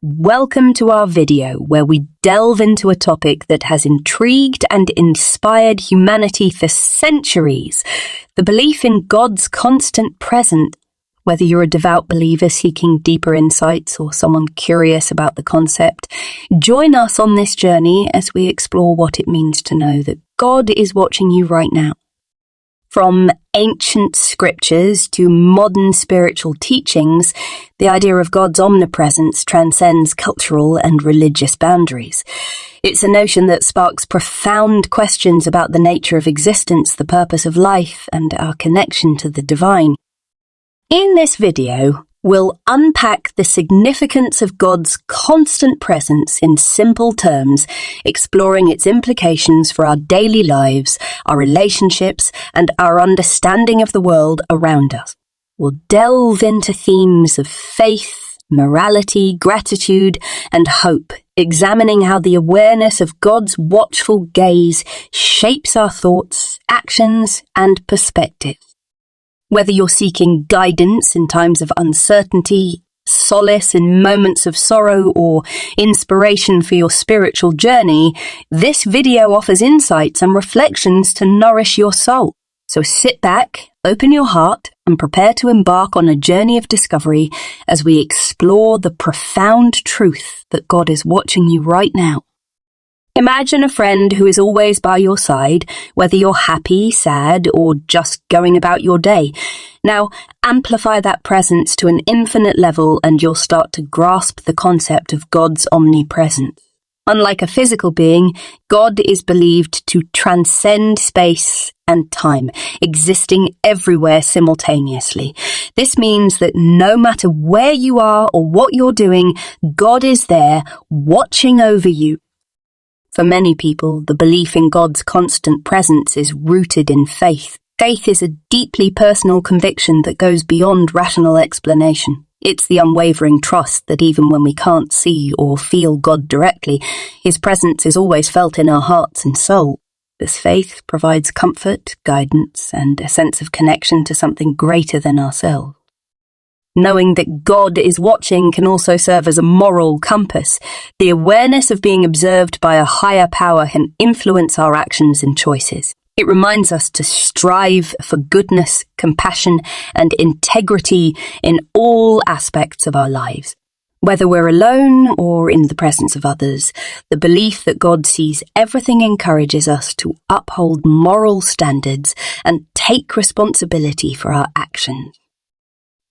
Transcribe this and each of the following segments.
Welcome to our video where we delve into a topic that has intrigued and inspired humanity for centuries, the belief in God's constant presence. Whether you're a devout believer seeking deeper insights or someone curious about the concept, join us on this journey as we explore what it means to know that God is watching you right now. From ancient scriptures to modern spiritual teachings, the idea of God's omnipresence transcends cultural and religious boundaries. It's a notion that sparks profound questions about the nature of existence, the purpose of life, and our connection to the divine. In this video, we'll unpack the significance of God's constant presence in simple terms, exploring its implications for our daily lives, our relationships, and our understanding of the world around us. We'll delve into themes of faith, morality, gratitude, and hope, examining how the awareness of God's watchful gaze shapes our thoughts, actions, and perspectives. Whether you're seeking guidance in times of uncertainty, solace in moments of sorrow, or inspiration for your spiritual journey, this video offers insights and reflections to nourish your soul. So sit back, open your heart, and prepare to embark on a journey of discovery as we explore the profound truth that God is watching you right now. Imagine a friend who is always by your side, whether you're happy, sad, or just going about your day. Now, amplify that presence to an infinite level and you'll start to grasp the concept of God's omnipresence. Unlike a physical being, God is believed to transcend space and time, existing everywhere simultaneously. This means that no matter where you are or what you're doing, God is there, watching over you. For many people, the belief in God's constant presence is rooted in faith. Faith is a deeply personal conviction that goes beyond rational explanation. It's the unwavering trust that even when we can't see or feel God directly, His presence is always felt in our hearts and soul. This faith provides comfort, guidance, and a sense of connection to something greater than ourselves. Knowing that God is watching can also serve as a moral compass. The awareness of being observed by a higher power can influence our actions and choices. It reminds us to strive for goodness, compassion, and integrity in all aspects of our lives. Whether we're alone or in the presence of others, the belief that God sees everything encourages us to uphold moral standards and take responsibility for our actions.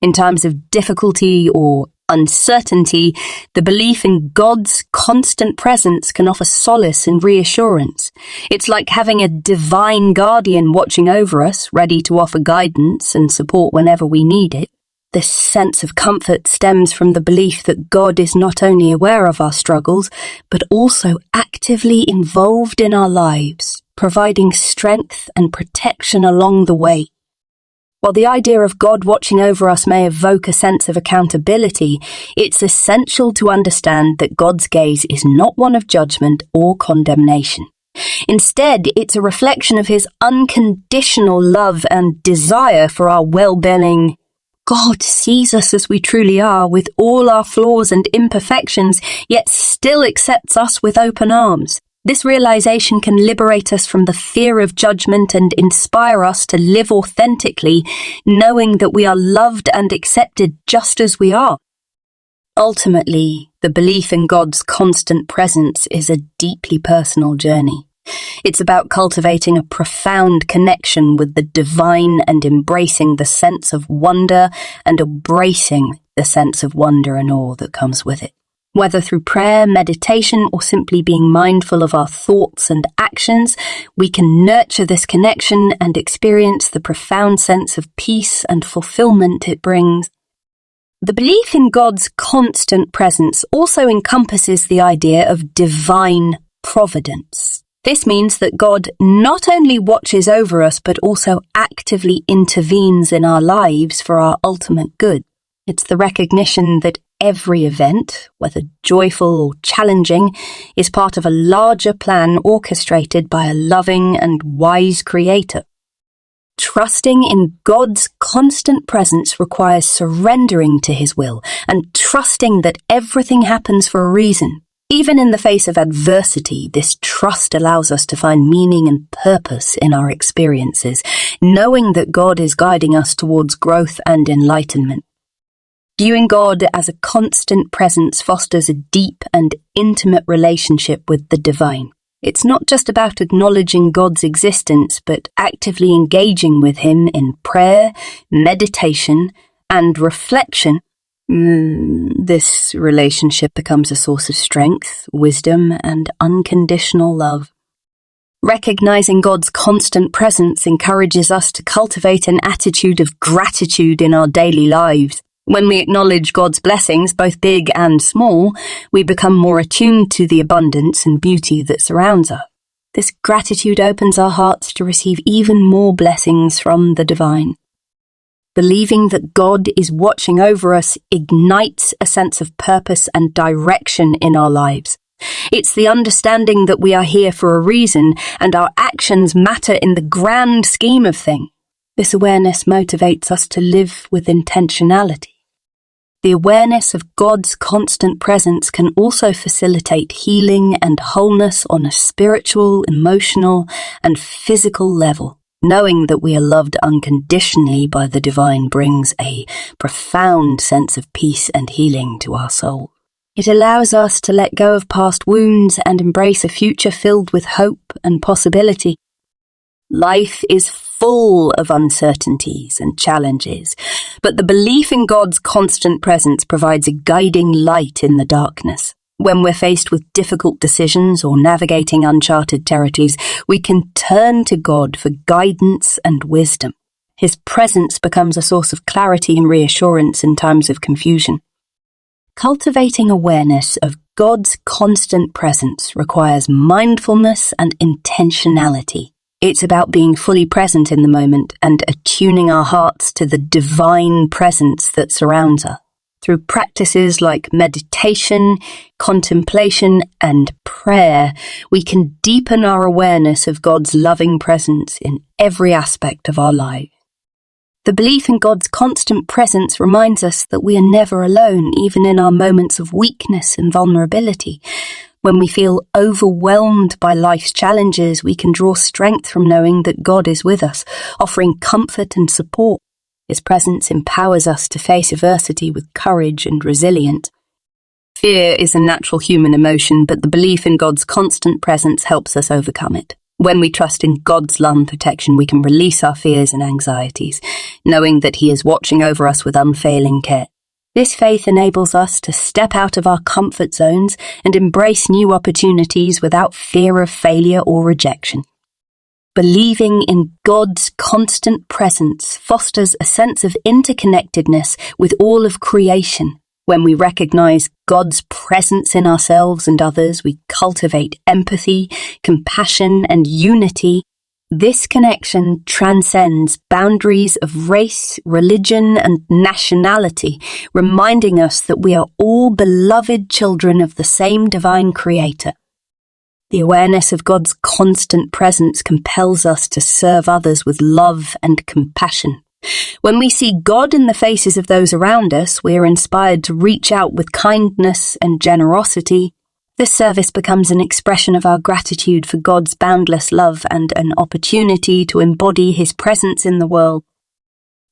In times of difficulty or uncertainty, the belief in God's constant presence can offer solace and reassurance. It's like having a divine guardian watching over us, ready to offer guidance and support whenever we need it. This sense of comfort stems from the belief that God is not only aware of our struggles, but also actively involved in our lives, providing strength and protection along the way. While the idea of God watching over us may evoke a sense of accountability, it's essential to understand that God's gaze is not one of judgment or condemnation. Instead, it's a reflection of His unconditional love and desire for our well-being. God sees us as we truly are, with all our flaws and imperfections, yet still accepts us with open arms. This realization can liberate us from the fear of judgment and inspire us to live authentically, knowing that we are loved and accepted just as we are. Ultimately, the belief in God's constant presence is a deeply personal journey. It's about cultivating a profound connection with the divine and embracing the sense of wonder and embracing the sense of wonder and awe that comes with it. Whether through prayer, meditation, or simply being mindful of our thoughts and actions, we can nurture this connection and experience the profound sense of peace and fulfillment it brings. The belief in God's constant presence also encompasses the idea of divine providence. This means that God not only watches over us, but also actively intervenes in our lives for our ultimate good. It's the recognition that every event, whether joyful or challenging, is part of a larger plan orchestrated by a loving and wise Creator. Trusting in God's constant presence requires surrendering to His will and trusting that everything happens for a reason. Even in the face of adversity, this trust allows us to find meaning and purpose in our experiences, knowing that God is guiding us towards growth and enlightenment. Viewing God as a constant presence fosters a deep and intimate relationship with the divine. It's not just about acknowledging God's existence, but actively engaging with Him in prayer, meditation, and reflection. This relationship becomes a source of strength, wisdom, and unconditional love. Recognizing God's constant presence encourages us to cultivate an attitude of gratitude in our daily lives. When we acknowledge God's blessings, both big and small, we become more attuned to the abundance and beauty that surrounds us. This gratitude opens our hearts to receive even more blessings from the divine. Believing that God is watching over us ignites a sense of purpose and direction in our lives. It's the understanding that we are here for a reason and our actions matter in the grand scheme of things. This awareness motivates us to live with intentionality. The awareness of God's constant presence can also facilitate healing and wholeness on a spiritual, emotional, and physical level. Knowing that we are loved unconditionally by the divine brings a profound sense of peace and healing to our soul. It allows us to let go of past wounds and embrace a future filled with hope and possibility. Life is full of uncertainties and challenges, but the belief in God's constant presence provides a guiding light in the darkness. When we're faced with difficult decisions or navigating uncharted territories, we can turn to God for guidance and wisdom. His presence becomes a source of clarity and reassurance in times of confusion. Cultivating awareness of God's constant presence requires mindfulness and intentionality. It's about being fully present in the moment and attuning our hearts to the divine presence that surrounds us. Through practices like meditation, contemplation, and prayer, we can deepen our awareness of God's loving presence in every aspect of our life. The belief in God's constant presence reminds us that we are never alone, even in our moments of weakness and vulnerability. When we feel overwhelmed by life's challenges, we can draw strength from knowing that God is with us, offering comfort and support. His presence empowers us to face adversity with courage and resilience. Fear is a natural human emotion, but the belief in God's constant presence helps us overcome it. When we trust in God's love and protection, we can release our fears and anxieties, knowing that He is watching over us with unfailing care. This faith enables us to step out of our comfort zones and embrace new opportunities without fear of failure or rejection. Believing in God's constant presence fosters a sense of interconnectedness with all of creation. When we recognize God's presence in ourselves and others, we cultivate empathy, compassion, and unity. This connection transcends boundaries of race, religion, and nationality, reminding us that we are all beloved children of the same divine Creator. The awareness of God's constant presence compels us to serve others with love and compassion. When we see God in the faces of those around us, we are inspired to reach out with kindness and generosity. This service becomes an expression of our gratitude for God's boundless love and an opportunity to embody His presence in the world.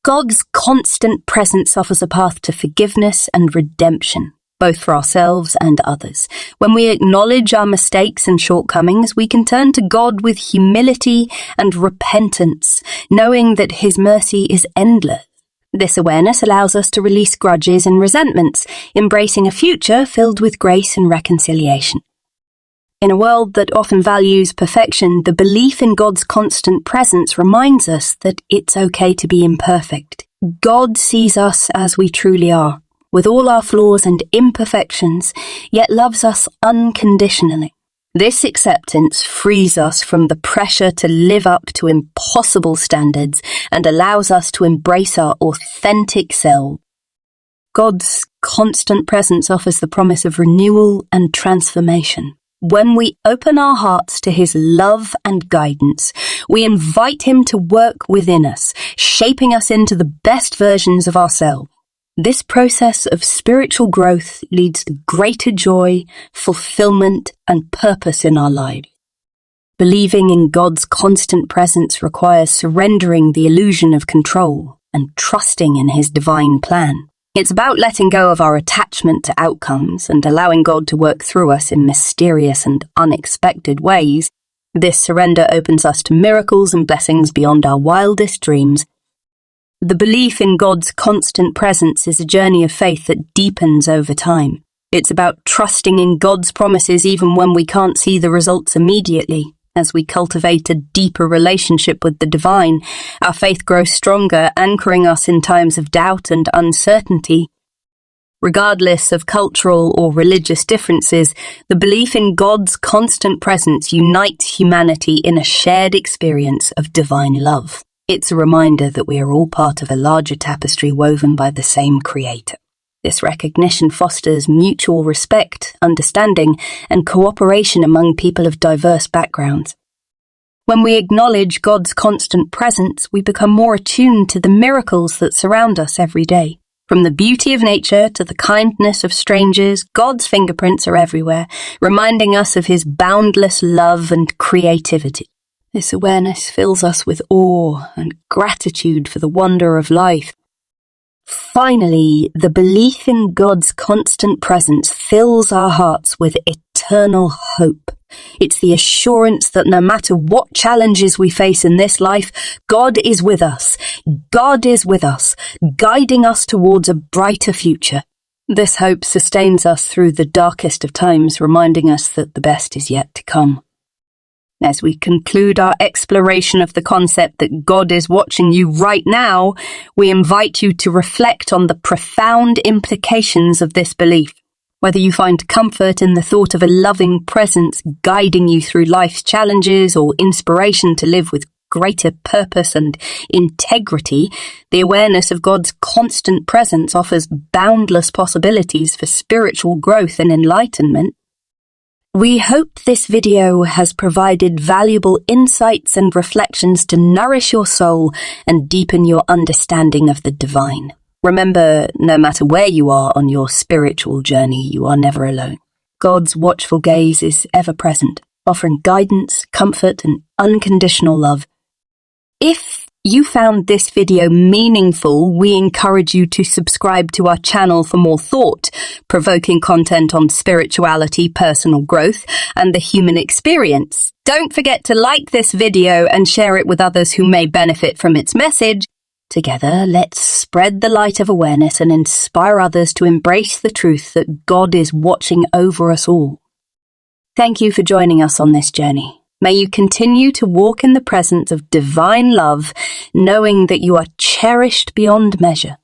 God's constant presence offers a path to forgiveness and redemption, both for ourselves and others. When we acknowledge our mistakes and shortcomings, we can turn to God with humility and repentance, knowing that His mercy is endless. This awareness allows us to release grudges and resentments, embracing a future filled with grace and reconciliation. In a world that often values perfection, the belief in God's constant presence reminds us that it's okay to be imperfect. God sees us as we truly are, with all our flaws and imperfections, yet loves us unconditionally. This acceptance frees us from the pressure to live up to impossible standards and allows us to embrace our authentic self. God's constant presence offers the promise of renewal and transformation. When we open our hearts to His love and guidance, we invite Him to work within us, shaping us into the best versions of ourselves. This process of spiritual growth leads to greater joy, fulfillment, and purpose in our lives. Believing in God's constant presence requires surrendering the illusion of control and trusting in His divine plan. It's about letting go of our attachment to outcomes and allowing God to work through us in mysterious and unexpected ways. This surrender opens us to miracles and blessings beyond our wildest dreams. The belief in God's constant presence is a journey of faith that deepens over time. It's about trusting in God's promises even when we can't see the results immediately. As we cultivate a deeper relationship with the divine, our faith grows stronger, anchoring us in times of doubt and uncertainty. Regardless of cultural or religious differences, the belief in God's constant presence unites humanity in a shared experience of divine love. It's a reminder that we are all part of a larger tapestry woven by the same Creator. This recognition fosters mutual respect, understanding, and cooperation among people of diverse backgrounds. When we acknowledge God's constant presence, we become more attuned to the miracles that surround us every day. From the beauty of nature to the kindness of strangers, God's fingerprints are everywhere, reminding us of His boundless love and creativity. This awareness fills us with awe and gratitude for the wonder of life. Finally, the belief in God's constant presence fills our hearts with eternal hope. It's the assurance that no matter what challenges we face in this life, God is with us. God is with us, guiding us towards a brighter future. This hope sustains us through the darkest of times, reminding us that the best is yet to come. As we conclude our exploration of the concept that God is watching you right now, we invite you to reflect on the profound implications of this belief. Whether you find comfort in the thought of a loving presence guiding you through life's challenges or inspiration to live with greater purpose and integrity, the awareness of God's constant presence offers boundless possibilities for spiritual growth and enlightenment. We hope this video has provided valuable insights and reflections to nourish your soul and deepen your understanding of the divine. Remember, no matter where you are on your spiritual journey, you are never alone. God's watchful gaze is ever present, offering guidance, comfort, and unconditional love. If you found this video meaningful, we encourage you to subscribe to our channel for more thought-provoking content on spirituality, personal growth, and the human experience. Don't forget to like this video and share it with others who may benefit from its message. Together, let's spread the light of awareness and inspire others to embrace the truth that God is watching over us all. Thank you for joining us on this journey. May you continue to walk in the presence of divine love, knowing that you are cherished beyond measure.